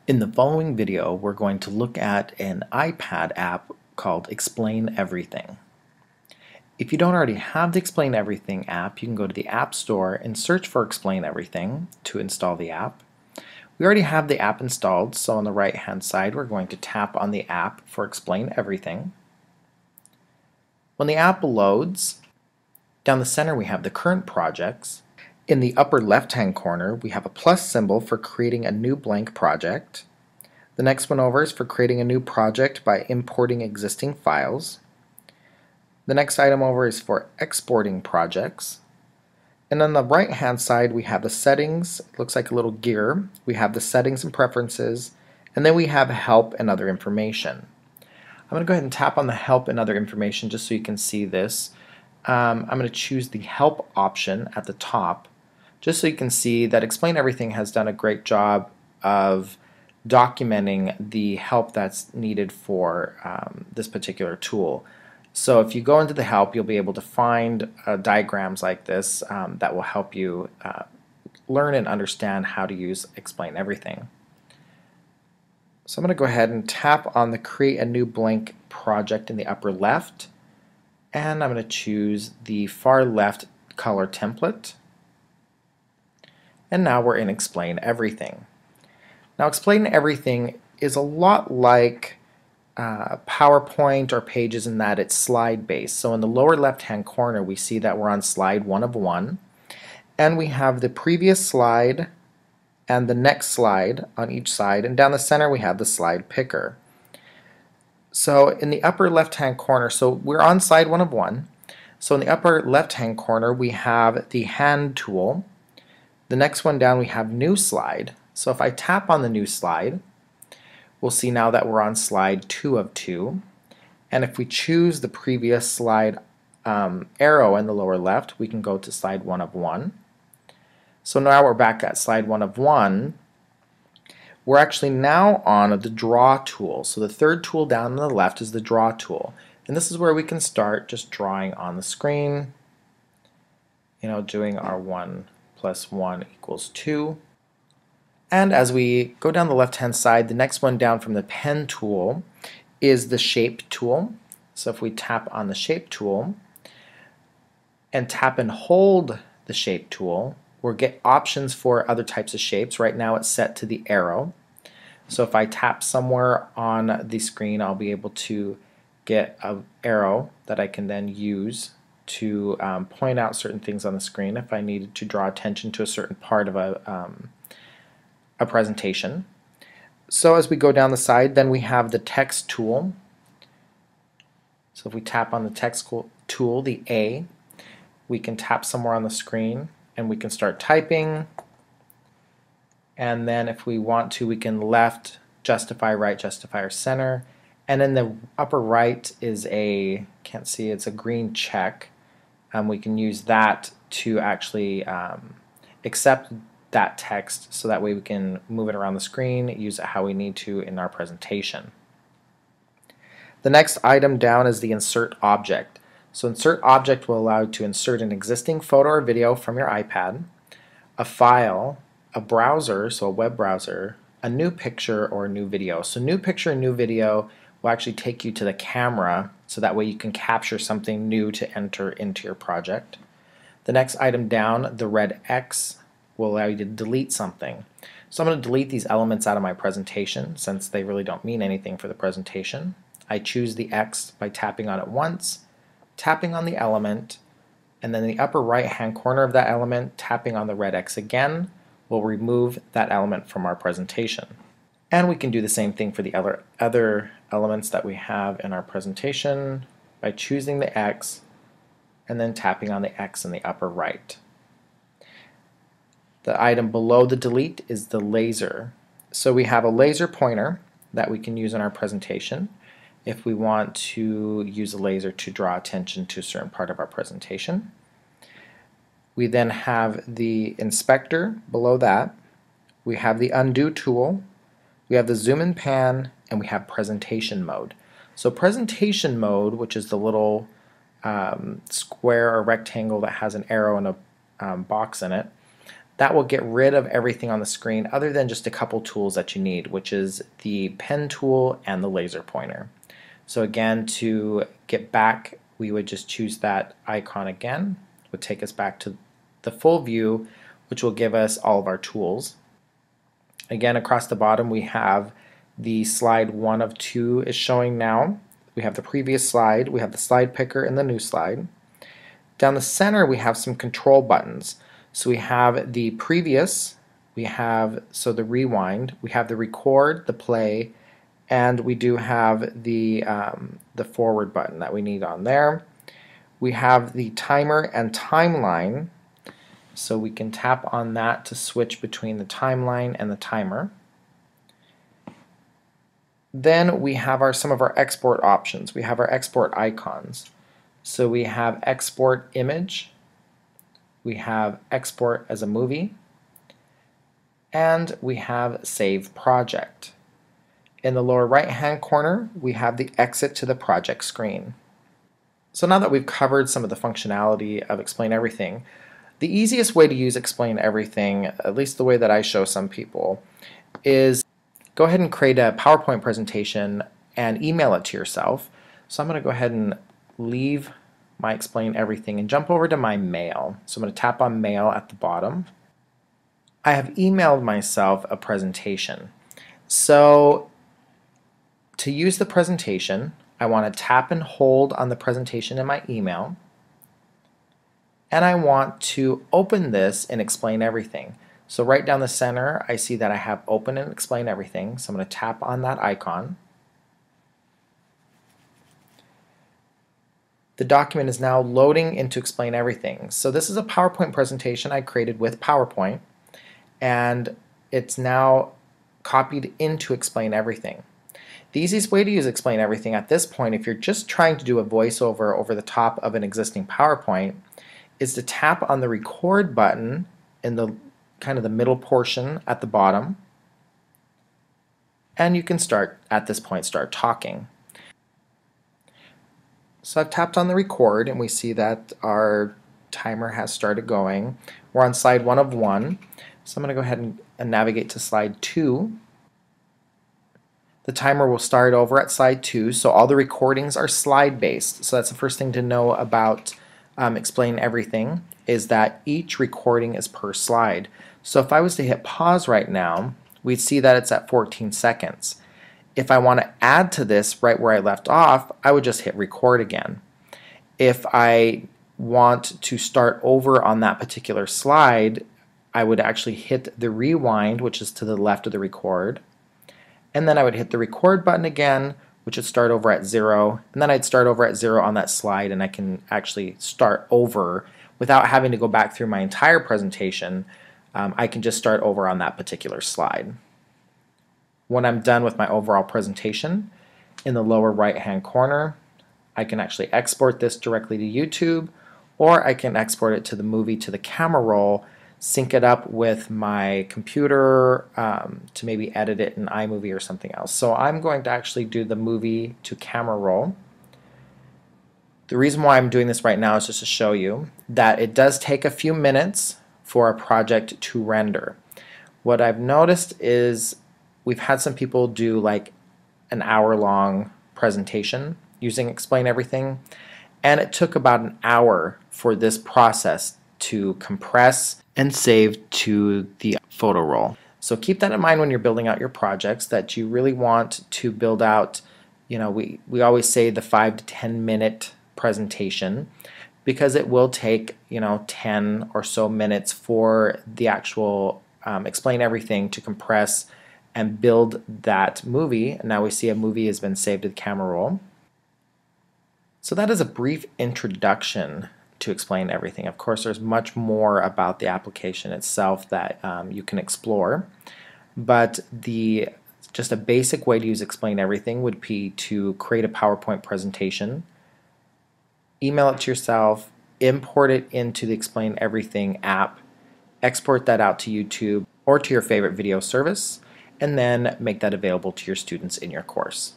In the following video, we're going to look at an iPad app called Explain Everything. If you don't already have the Explain Everything app, you can go to the App Store and search for Explain Everything to install the app. We already have the app installed, so on the right-hand side, we're going to tap on the app for Explain Everything. When the app loads, down the center we have the current projects. In the upper left-hand corner, we have a plus symbol for creating a new blank project. The next one over is for creating a new project by importing existing files. The next item over is for exporting projects. And on the right-hand side, we have the settings. It looks like a little gear. We have the settings and preferences, and then we have help and other information. I'm going to go ahead and tap on the help and other information just so you can see this. I'm going to choose the help option at the top just so you can see that Explain Everything has done a great job of documenting the help that's needed for this particular tool. So if you go into the help, you'll be able to find diagrams like this that will help you learn and understand how to use Explain Everything. So I'm going to go ahead and tap on the Create a New Blank Project in the upper left, and I'm going to choose the far left color template. And now we're in Explain Everything. Now Explain Everything is a lot like PowerPoint or Pages in that it's slide based. So in the lower left hand corner we see that we're on slide 1 of 1, and we have the previous slide and the next slide on each side, and down the center we have the slide picker. So in the upper left hand corner, so we're on slide 1 of 1, so in the upper left hand corner we have the hand tool. The next one down we have new slide. So if I tap on the new slide, we'll see now that we're on slide 2 of 2. And if we choose the previous slide arrow in the lower left, we can go to slide 1 of 1. So now we're back at slide 1 of 1. We're actually now on the draw tool. So the third tool down on the left is the draw tool. And this is where we can start just drawing on the screen, doing our 1 plus 1 equals 2. And as we go down the left hand side, the next one down from the pen tool is the shape tool. So if we tap on the shape tool and tap and hold the shape tool, we'll get options for other types of shapes. Right now it's set to the arrow. So if I tap somewhere on the screen, I'll be able to get an arrow that I can then use to point out certain things on the screen if I needed to draw attention to a certain part of a presentation. So as we go down the side, then we have the text tool. So if we tap on the text tool, the A, we can tap somewhere on the screen and we can start typing. And then if we want to, we can left, justify, right, justify, or center. And in the upper right is can't see, it's a green check. We can use that to actually accept that text, so that way we can move it around the screen, use it how we need to in our presentation. The next item down is the Insert Object. So Insert Object will allow you to insert an existing photo or video from your iPad, a file, a browser, so a web browser, a new picture, or a new video. So new picture and new video will actually take you to the camera, so that way you can capture something new to enter into your project. The next item down, the red X, will allow you to delete something. So I'm going to delete these elements out of my presentation since they really don't mean anything for the presentation. I choose the X by tapping on it once, tapping on the element, and then in the upper right hand corner of that element, tapping on the red X again will remove that element from our presentation. And we can do the same thing for the other elements that we have in our presentation by choosing the X and then tapping on the X in the upper right. The item below the delete is the laser. So we have a laser pointer that we can use in our presentation if we want to use a laser to draw attention to a certain part of our presentation. We then have the inspector below that. We have the undo tool. We have the zoom and pan, and we have presentation mode. So presentation mode, which is the little square or rectangle that has an arrow and a box in it, That will get rid of everything on the screen other than just a couple tools that you need, which is the pen tool and the laser pointer. So again, to get back, we would just choose that icon again. It would take us back to the full view, which will give us all of our tools. Again, across the bottom we have the slide 1 of 2 is showing now. We have the previous slide, we have the slide picker and the new slide. Down the center we have some control buttons. So we have the previous, we have the rewind, we have the record, the play, and we do have the forward button that we need on there. We have the timer and timeline, so we can tap on that to switch between the timeline and the timer. Then we have some of our export options. We have our export icons. So we have export image, we have export as a movie, and we have save project. In the lower right hand corner we have the exit to the project screen. So now that we've covered some of the functionality of Explain Everything, the easiest way to use Explain Everything, at least the way that I show some people, is go ahead and create a PowerPoint presentation and email it to yourself. So I'm going to go ahead and leave my Explain Everything and jump over to my mail. So I'm going to tap on mail at the bottom. I have emailed myself a presentation. So to use the presentation, I want to tap and hold on the presentation in my email, and I want to open this and Explain Everything. So right down the center I see that I have Open and Explain Everything, so I'm going to tap on that icon. The document is now loading into Explain Everything. So this is a PowerPoint presentation I created with PowerPoint, and it's now copied into Explain Everything. The easiest way to use Explain Everything at this point, if you're just trying to do a voiceover over the top of an existing PowerPoint, is to tap on the record button in the kind of the middle portion at the bottom, and you can start talking. So I've tapped on the record and we see that our timer has started going. We're on slide 1 of 1, so I'm going to go ahead and navigate to slide 2. The timer will start over at slide 2, so all the recordings are slide based. So that's the first thing to know about Explain Everything, is that each recording is per slide. So if I was to hit pause right now, we'd see that it's at 14 seconds. If I want to add to this right where I left off, I would just hit record again. If I want to start over on that particular slide, I would actually hit the rewind, which is to the left of the record, and then I would hit the record button again, which would start over at 0, and then I'd start over at 0 on that slide, and I can actually start over without having to go back through my entire presentation. I can just start over on that particular slide. When I'm done with my overall presentation, in the lower right hand corner I can actually export this directly to YouTube, or I can export it to the movie to the camera roll, sync it up with my computer to maybe edit it in iMovie or something else. So I'm going to actually do the movie to camera roll. The reason why I'm doing this right now is just to show you that it does take a few minutes for a project to render. What I've noticed is we've had some people do like an hour-long presentation using Explain Everything, and it took about an hour for this process to compress and save to the photo roll. So keep that in mind when you're building out your projects, that you really want to build out, we always say the 5 to 10 minute presentation, because it will take 10 or so minutes for the actual Explain Everything to compress and build that movie. And now we see a movie has been saved to the camera roll. So that is a brief introduction to Explain Everything. Of course, there's much more about the application itself that you can explore, but just a basic way to use Explain Everything would be to create a PowerPoint presentation, email it to yourself, import it into the Explain Everything app, export that out to YouTube or to your favorite video service, and then make that available to your students in your course.